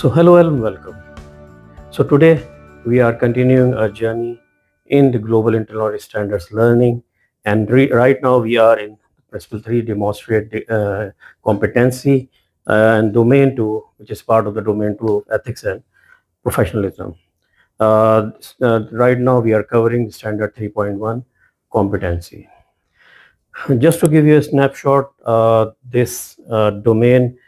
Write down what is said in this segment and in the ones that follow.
So hello and welcome. So today we are continuing our journey in the global internal audit standards learning, and right now we are in principle 3, demonstrate competency, and domain 2, which is part of the domain 2 of ethics and professionalism. Right now we are covering standard 3.1, competency. Just to give you a snapshot, this domain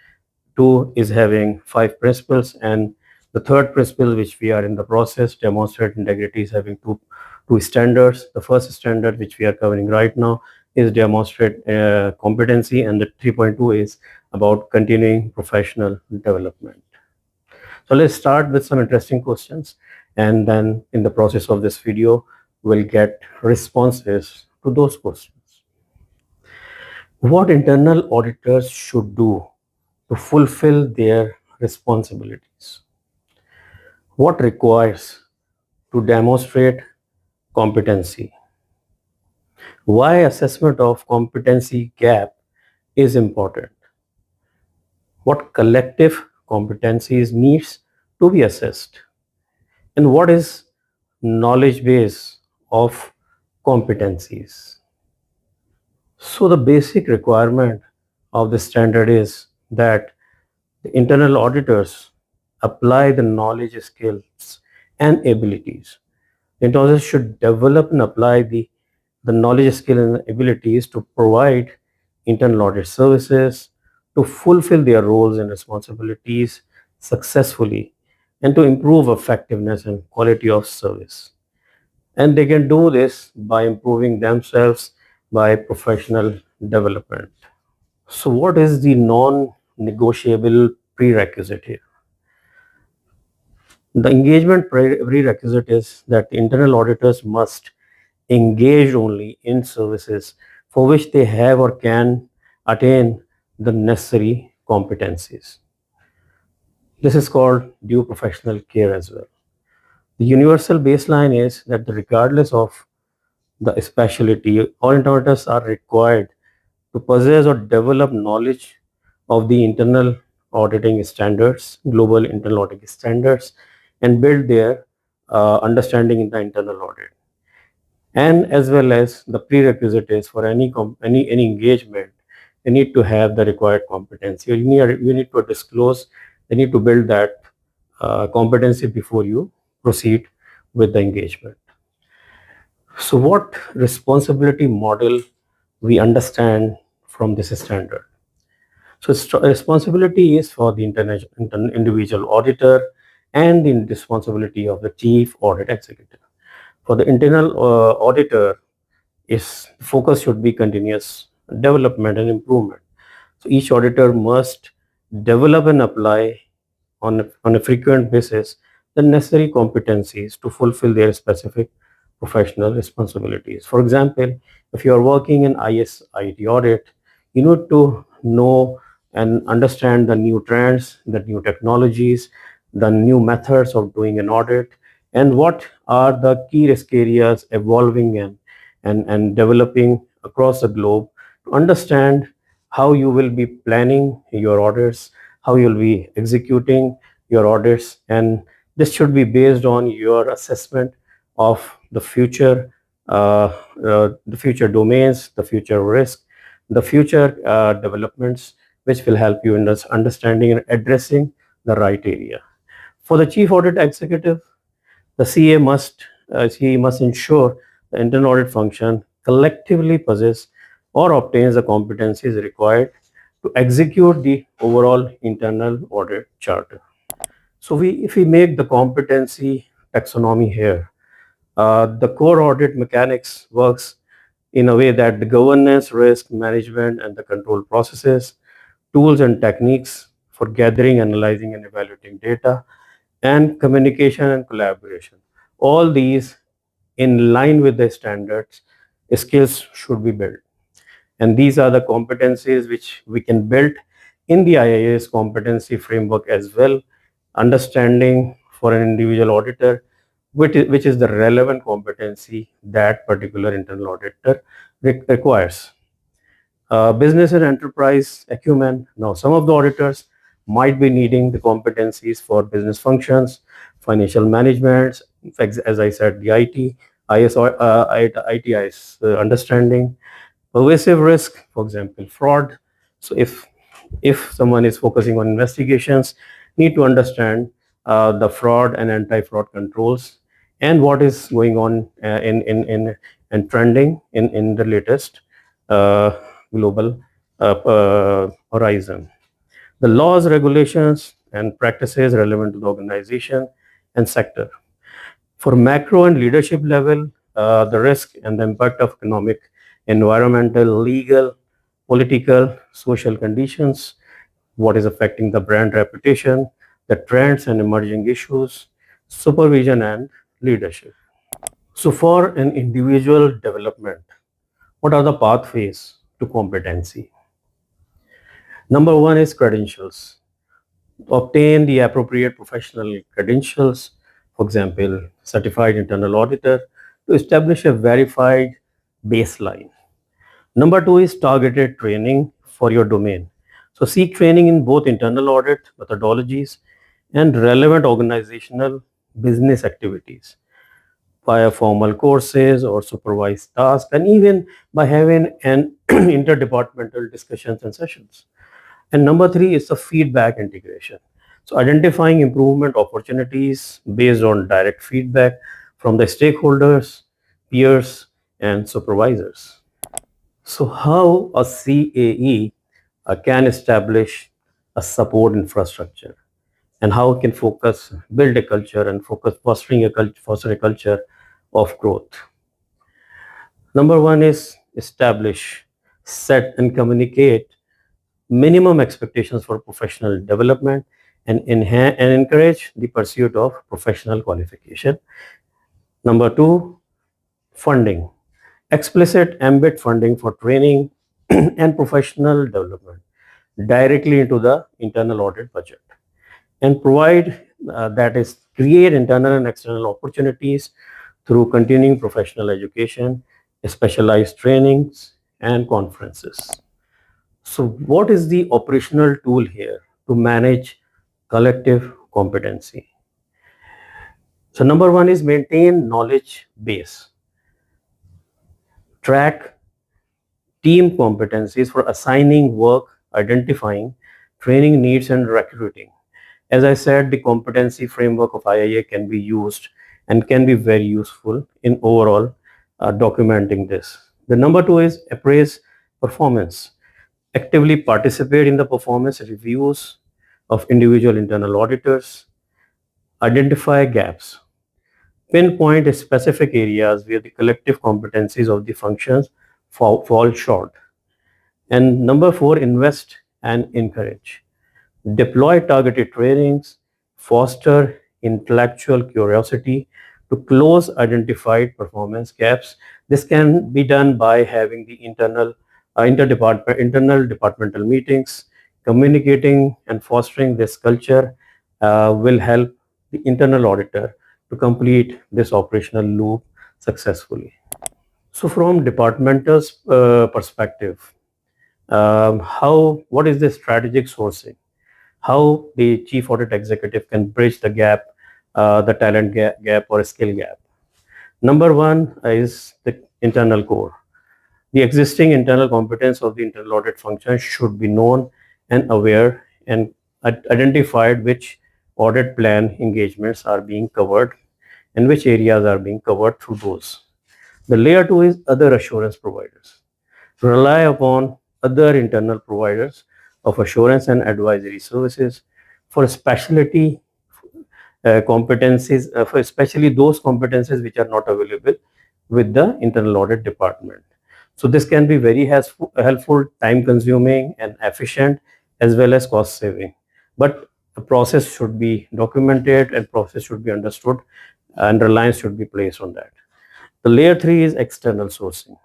2 is having 5 principles, and the third principle, which we are in the process, demonstrate integrity, is having two standards. The first standard, which we are covering right now, is demonstrate competency, and the 3.2 is about continuing professional development. So let's start with some interesting questions, and then in the process of this video, we'll get responses to those questions. What internal auditors should do to fulfill their responsibilities? What requires to demonstrate competency? Why assessment of competency gap is important? What collective competencies needs to be assessed? And what is knowledge base of competencies? So the basic requirement of the standard is that the internal auditors apply the knowledge, skills, and abilities. The internal auditors should develop and apply the knowledge, skill, and abilities to provide internal audit services, to fulfill their roles and responsibilities successfully, and to improve effectiveness and quality of service. And they can do this by improving themselves by professional development. So what is the non-negotiable prerequisite here? The engagement prerequisite is that internal auditors must engage only in services for which they have or can attain the necessary competencies. This is called due professional care as well. The universal baseline is that regardless of the specialty, all internal auditors are required to possess or develop knowledge of the internal auditing standards, global internal auditing standards, and build their understanding in the internal audit. And as well as the prerequisite is for any engagement, you need to have the required competency. You need to disclose, you need to build that competency before you proceed with the engagement. So what responsibility model we understand from this standard? So responsibility is for the individual auditor and the responsibility of the chief audit executive. For the internal auditor, focus should be continuous development and improvement. So each auditor must develop and apply on a frequent basis the necessary competencies to fulfill their specific professional responsibilities. For example, if you are working in IT audit, you need to know and understand the new trends, the new technologies, the new methods of doing an audit, and what are the key risk areas evolving and developing across the globe, to understand how you will be planning your audits, how you'll be executing your audits, and this should be based on your assessment of the future domains, the future risk, the future developments, which will help you in understanding and addressing the right area. For the chief audit executive, the CA must ensure the internal audit function collectively possess or obtains the competencies required to execute the overall internal audit charter. So if we make the competency taxonomy here, the core audit mechanics works in a way that the governance, risk management, and the control processes, tools and techniques for gathering, analyzing, and evaluating data, and communication and collaboration. All these in line with the standards, skills should be built. And these are the competencies which we can build in the IIS competency framework as well. Understanding for an individual auditor, which is the relevant competency that particular internal auditor requires. Business and enterprise acumen. Now, some of the auditors might be needing the competencies for business functions, financial management, as I said, the ITIS understanding, pervasive risk, for example, fraud. So if someone is focusing on investigations, need to understand the fraud and anti-fraud controls and what is going on in and trending in the latest uh, global horizon. The laws, regulations, and practices relevant to the organization and sector. For macro and leadership level, the risk and the impact of economic, environmental, legal, political, social conditions, what is affecting the brand reputation, the trends and emerging issues, supervision and leadership. So for an individual development, what are the pathways to competency? Number one is credentials. Obtain the appropriate professional credentials, for example, certified internal auditor, to establish a verified baseline. Number two is targeted training for your domain. So seek training in both internal audit methodologies and relevant organizational business activities via formal courses or supervised tasks, and even by having an interdepartmental discussions and sessions. And number three is the feedback integration. So identifying improvement opportunities based on direct feedback from the stakeholders, peers, and supervisors. So how a CAE can establish a support infrastructure, and how it can focus, build a culture and focus foster a culture of growth. Number one is establish, set and communicate minimum expectations for professional development and and encourage the pursuit of professional qualification. Number two, funding. Explicit ambit funding for training and professional development directly into the internal audit budget, and provide that is create internal and external opportunities through continuing professional education, specialized trainings and conferences. So what is the operational tool here to manage collective competency? So number one is maintain knowledge base, track team competencies for assigning work, identifying training needs and recruiting. As I said, the competency framework of IIA can be used and can be very useful in overall documenting this. The number two is appraise performance. Actively participate in the performance reviews of individual internal auditors, identify gaps, pinpoint specific areas where the collective competencies of the functions fall short. And number four, invest and encourage. Deploy targeted trainings, foster intellectual curiosity to close identified performance gaps. This can be done by having the internal departmental meetings. Communicating and fostering this culture will help the internal auditor to complete this operational loop successfully. So from departmental perspective, what is the strategic sourcing? How the chief audit executive can bridge the gap, the talent gap or skill gap. Number one is the internal core. The existing internal competence of the internal audit function should be known and aware and identified which audit plan engagements are being covered and which areas are being covered through those. The layer two is other assurance providers. Rely upon other internal providers of assurance and advisory services for specialty competencies, for especially those competencies which are not available with the internal audit department. So this can be very helpful, time consuming and efficient, as well as cost saving. But the process should be documented and process should be understood, and reliance should be placed on that. The layer three is external sourcing.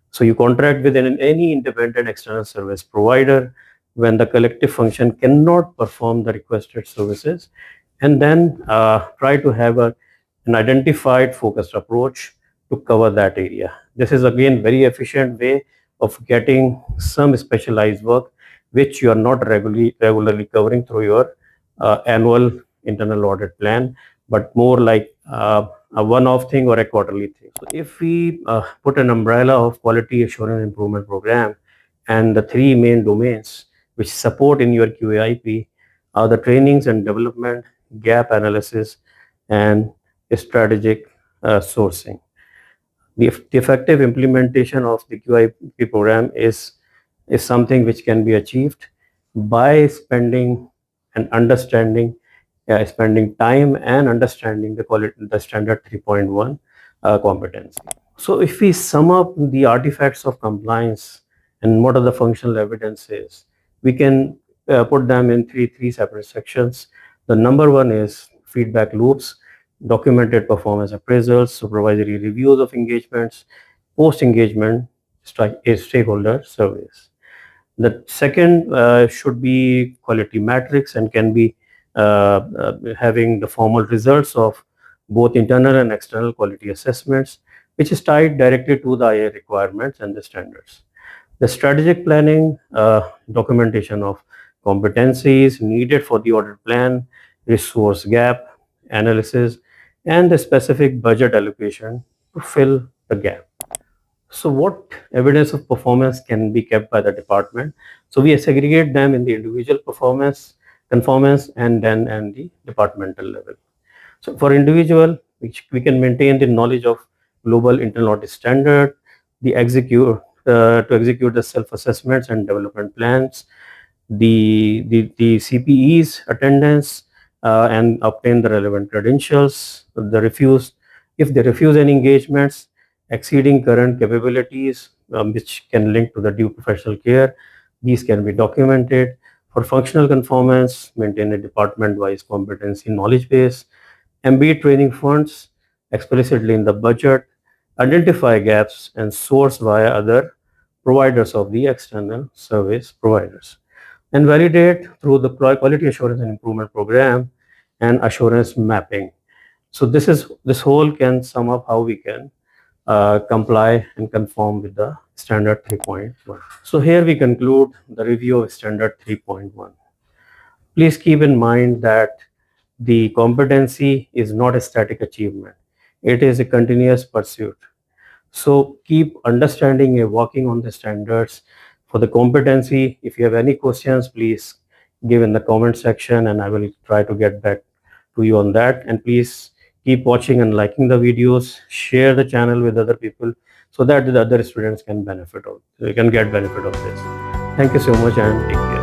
So you contract with any independent external service provider when the collective function cannot perform the requested services, and then try to have an identified focused approach to cover that area. This is again very efficient way of getting some specialized work which you are not regularly covering through your annual internal audit plan, but more like a one-off thing or a quarterly thing. So if we put an umbrella of quality assurance improvement program and the three main domains which support in your QAIP are the trainings and development, gap analysis, and strategic sourcing. The effective implementation of the QIP program is something which can be achieved by spending and understanding, spending time and understanding the quality, the standard 3.1 competency. So if we sum up the artifacts of compliance and what are the functional evidences, we can put them in three separate sections. The number one is feedback loops, documented performance appraisals, supervisory reviews of engagements, post-engagement stakeholder surveys. The second should be quality metrics and can be having the formal results of both internal and external quality assessments, which is tied directly to the IA requirements and the standards. The strategic planning, documentation of competencies needed for the audit plan, resource gap analysis, and the specific budget allocation to fill the gap. So what evidence of performance can be kept by the department? So we segregate them in the individual performance, conformance, and then and the departmental level. So for individual, which we can maintain the knowledge of global internal audit standard, the execute to execute the self-assessments and development plans, the CPE's attendance and obtain the relevant credentials. If they refuse any engagements exceeding current capabilities, which can link to the due professional care, these can be documented. For functional conformance, maintain a department-wise competency knowledge base, MBA training funds explicitly in the budget, identify gaps and source via other providers of the external service providers, and validate through the quality assurance and improvement program and assurance mapping. So this whole can sum up how we can comply and conform with the standard 3.1. So here we conclude the review of standard 3.1. Please keep in mind that the competency is not a static achievement. It is a continuous pursuit. So keep understanding and working on the standards. For the competency, if you have any questions, please give in the comment section and I will try to get back to you on that. And please keep watching and liking the videos, share the channel with other people so that the other students can benefit of, they can get benefit of this. Thank you so much and take care.